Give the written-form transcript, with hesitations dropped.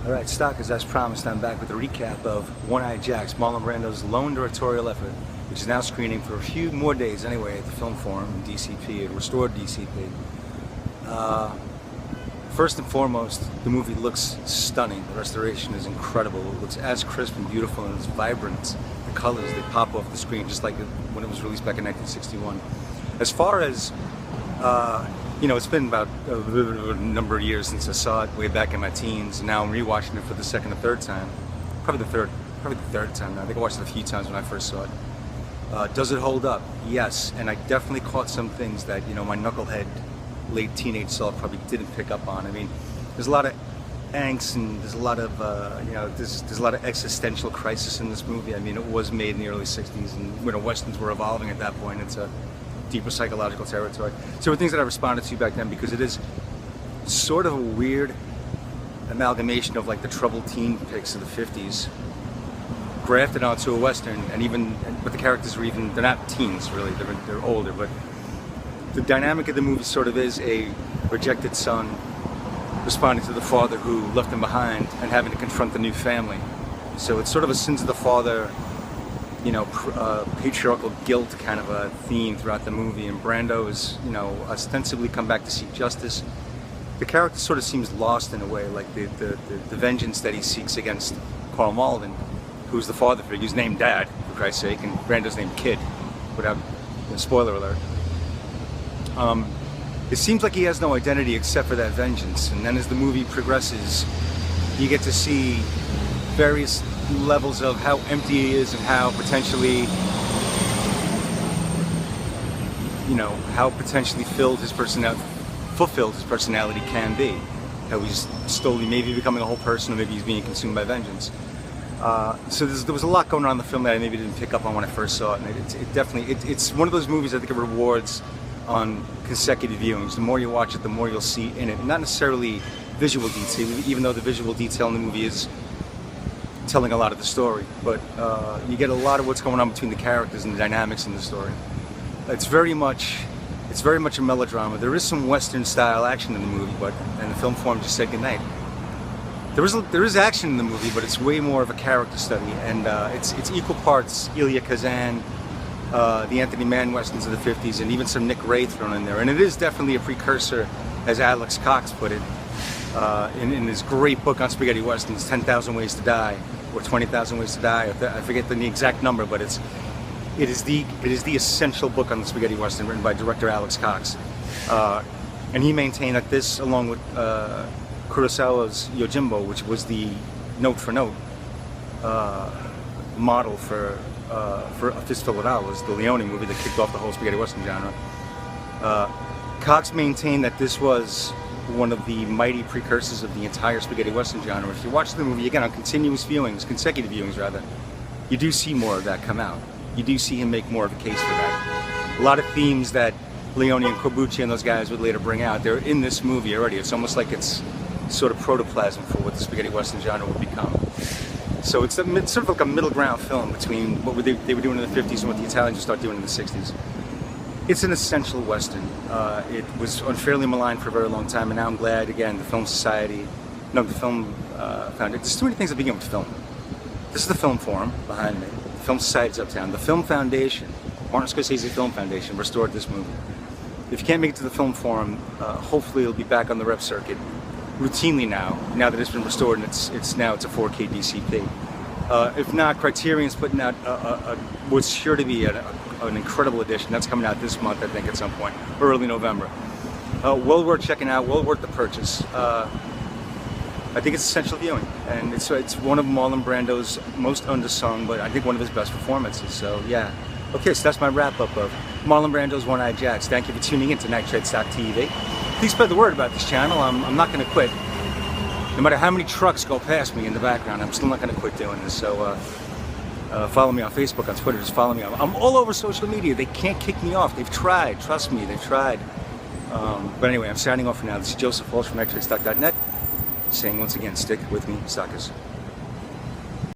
Alright, Stockers, as promised, I'm back with a recap of One-Eyed Jacks, Marlon Brando's lone directorial effort, which is now screening for a few more days anyway at the Film Forum in DCP, at Restored DCP. First and foremost, the movie looks stunning. The restoration is incredible. It looks as crisp and beautiful and as vibrant. The colors, they pop off the screen just like when it was released back in 1961. As far as it's been about a number of years since I saw it way back in my teens. Now I'm rewatching it for the second or third time. Probably the third time now. I think I watched it a few times when I first saw it. Does it hold up? Yes, and I definitely caught some things that, my knucklehead late teenage self probably didn't pick up on. I mean, there's a lot of angst and there's a lot of, there's a lot of existential crisis in this movie. I mean, it was made in the early 60s and Westerns were evolving at that point into deeper psychological territory. So there were things that I responded to back then because it is sort of a weird amalgamation of like the troubled teen pics of the 50s grafted onto a Western, but the characters are they're not teens really, they're older, but the dynamic of the movie sort of is a rejected son responding to the father who left him behind and having to confront the new family. So it's sort of a sins of the father, patriarchal guilt kind of a theme throughout the movie, and Brando is, ostensibly come back to seek justice. The character sort of seems lost in a way, like the vengeance that he seeks against Karl Malden, who's the father figure, who's named Dad, for Christ's sake, and Brando's named Kid, without, spoiler alert. It seems like he has no identity except for that vengeance, and then as the movie progresses, you get to see various levels of how empty he is and how potentially, how potentially fulfilled his personality can be. How he's slowly maybe becoming a whole person, or maybe he's being consumed by vengeance. So there was a lot going on in the film that I maybe didn't pick up on when I first saw it, and it's one of those movies I think it rewards on consecutive viewings. The more you watch it, the more you'll see in it. Not necessarily visual detail, even though the visual detail in the movie is telling a lot of the story, but you get a lot of what's going on between the characters and the dynamics in the story. It's very much a melodrama. There is some Western style action in the movie, and the Film Forum just said goodnight. There is action in the movie, but it's way more of a character study, and it's equal parts Elia Kazan, the Anthony Mann Westerns of the 50s, and even some Nick Ray thrown in there. And it is definitely a precursor, as Alex Cox put it, in his great book on spaghetti westerns, 10,000 Ways to Die, or 20,000 Ways to Die. I forget the exact number, but it is the essential book on the spaghetti western, written by director Alex Cox. And he maintained that this, along with Kurosawa's Yojimbo, which was the note-for-note model for A Fistful of Dollars, the Leone movie that kicked off the whole spaghetti western genre. Cox maintained that this was one of the mighty precursors of the entire spaghetti western genre. If you watch the movie again on consecutive viewings rather, you do see more of that come out. You do see him make more of a case for that. A lot of themes that Leone and Corbucci and those guys would later bring out, they're in this movie already. It's almost like it's sort of protoplasm for what the spaghetti western genre would become. So it's sort of like a middle ground film between what they were doing in the 50s and what the Italians would start doing in the 60s. It's an essential Western. It was unfairly maligned for a very long time, and now I'm glad, again, the Film Foundation. There's too many things that begin with film. This is the Film Forum behind me. The Film Society's uptown. The Film Foundation, Martin Scorsese Film Foundation, restored this movie. If you can't make it to the Film Forum, hopefully it'll be back on the rep circuit routinely now that it's been restored and it's a 4K DCP. If not, Criterion's putting out what's sure to be an incredible edition. That's coming out this month, I think, at some point, early November. Well worth checking out, well worth the purchase. I think it's essential viewing, and it's one of Marlon Brando's most undersung, but I think one of his best performances. So yeah. Okay, so that's my wrap-up of Marlon Brando's One-Eyed Jacks. Thank you for tuning in to Nitrate Stock TV. Please spread the word about this channel. I'm not going to quit. No matter how many trucks go past me in the background, I'm still not going to quit doing this. So follow me on Facebook, on Twitter. Just follow me. I'm all over social media. They can't kick me off. They've tried. Trust me, they've tried. But anyway, I'm signing off for now. This is Joseph Walsh from NitrateStock.net, saying once again, stick with me, stockers.